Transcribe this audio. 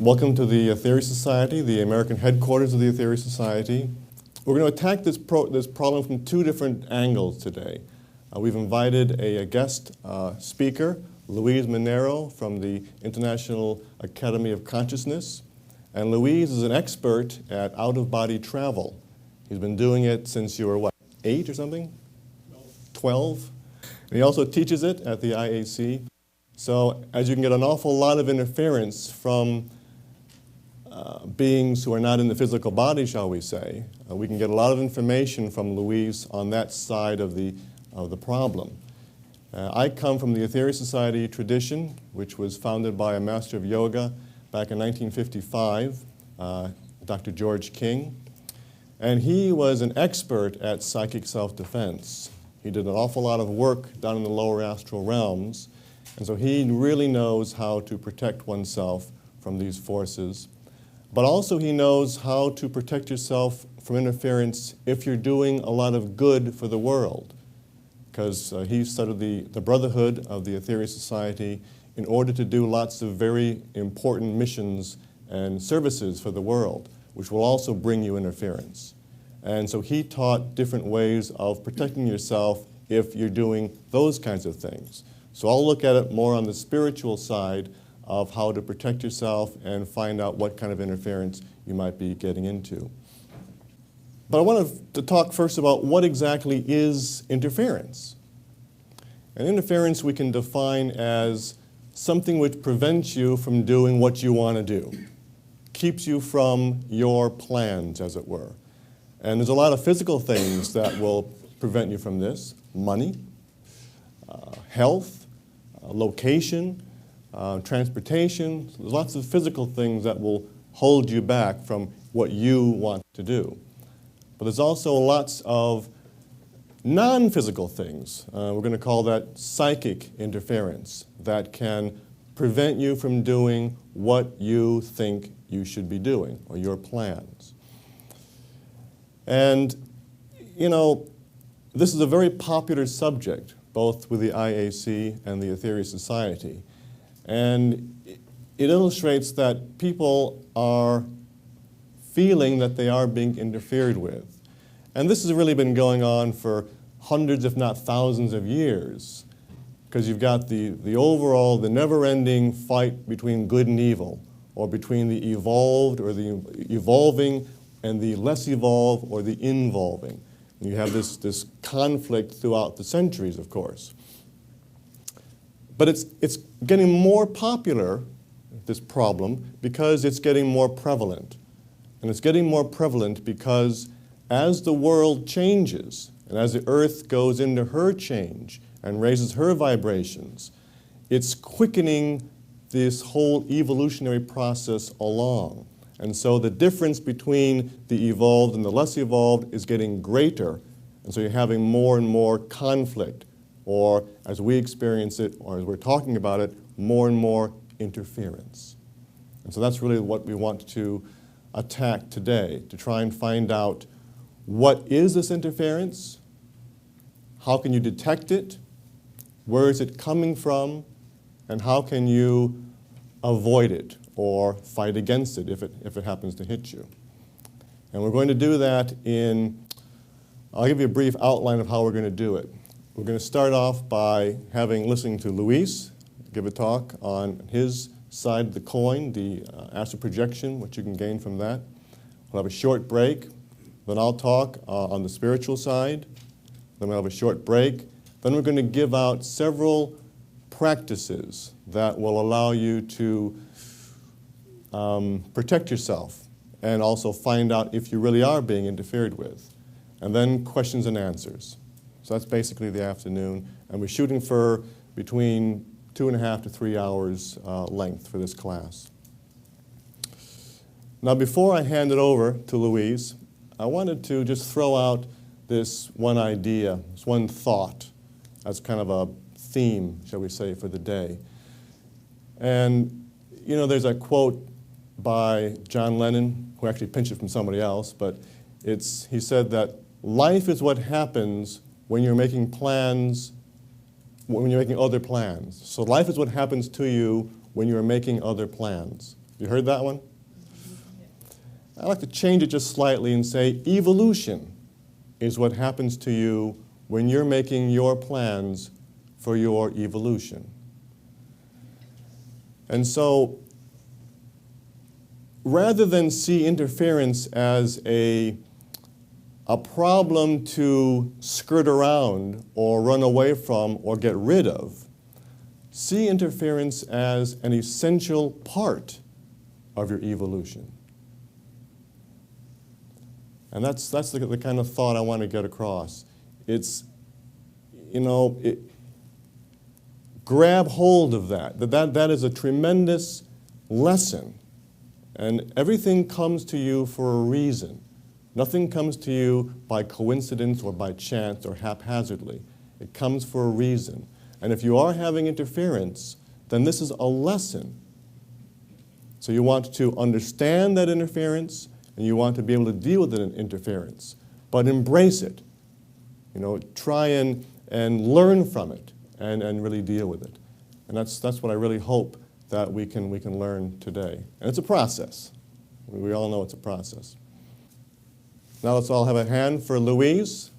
Welcome to the Aetherius Society, the American headquarters of the Aetherius Society. We're going to attack this problem from two different angles today. We've invited a guest speaker, Louise Manero from the International Academy of Consciousness. And Louise is an expert at out-of-body travel. He's been doing it since you were, what, 8 or something? 12. And he also teaches it at the IAC. So as you can get an awful lot of interference from beings who are not in the physical body, shall we say, we can get a lot of information from Louise on that side of the problem. I come from the Aetherius Society tradition, which was founded by a master of yoga back in 1955, Dr. George King. And he was an expert at psychic self-defense. He did an awful lot of work down in the lower astral realms, and so he really knows how to protect oneself from these forces. But also he knows how to protect yourself from interference if you're doing a lot of good for the world. Because he started the Brotherhood of the Aetherius Society in order to do lots of very important missions and services for the world, which will also bring you interference. And so he taught different ways of protecting yourself if you're doing those kinds of things. So I'll look at it more on the spiritual side of how to protect yourself and find out what kind of interference you might be getting into. But I wanted to talk first about what exactly is interference. And interference we can define as something which prevents you from doing what you want to do, keeps you from your plans, as it were. And there's a lot of physical things that will prevent you from this: money, health, location, transportation. There's lots of physical things that will hold you back from what you want to do. But there's also lots of non-physical things. We're going to call that psychic interference that can prevent you from doing what you think you should be doing, or your plans. And, you know, this is a very popular subject, both with the IAC and the Aetherius Society. And it illustrates that people are feeling that they are being interfered with. And this has really been going on for hundreds, if not thousands of years, because you've got the overall, the never-ending fight between good and evil, or between the evolved or the evolving and the less evolved or the involving. And you have this conflict throughout the centuries, of course. But it's getting more popular, this problem, because it's getting more prevalent. And it's getting more prevalent because as the world changes, and as the earth goes into her change and raises her vibrations, it's quickening this whole evolutionary process along. And so the difference between the evolved and the less evolved is getting greater, and so you're having more and more conflict, or as we experience it, or as we're talking about it, more and more interference. And so that's really what we want to attack today, to try and find out what is this interference, how can you detect it, where is it coming from, and how can you avoid it or fight against it if it happens to hit you. And we're going to do that I'll give you a brief outline of how we're going to do it. We're going to start off by listening to Luis give a talk on his side of the coin, the astral projection, what you can gain from that. We'll have a short break. Then I'll talk on the spiritual side. Then we'll have a short break. Then we're going to give out several practices that will allow you to protect yourself and also find out if you really are being interfered with. And then questions and answers. So that's basically the afternoon. And we're shooting for between 2.5 to 3 hours length for this class. Now, before I hand it over to Louise, I wanted to just throw out this one idea, this one thought, as kind of a theme, shall we say, for the day. And, you know, there's a quote by John Lennon, who actually pinched it from somebody else, but he said that life is what happens when you're making plans, when you're making other plans. So life is what happens to you when you're making other plans. You heard that one? I'd like to change it just slightly and say evolution is what happens to you when you're making your plans for your evolution. And so, rather than see interference as a problem to skirt around or run away from or get rid of, see interference as an essential part of your evolution. And that's the kind of thought I want to get across. It's, grab hold of that. That is a tremendous lesson. And everything comes to you for a reason. Nothing comes to you by coincidence or by chance or haphazardly. It comes for a reason. And if you are having interference, then this is a lesson. So you want to understand that interference, and you want to be able to deal with that interference. But embrace it. Try and learn from it and really deal with it. And that's what I really hope that we can learn today. And it's a process. We all know it's a process. Now let's all have a hand for Louise.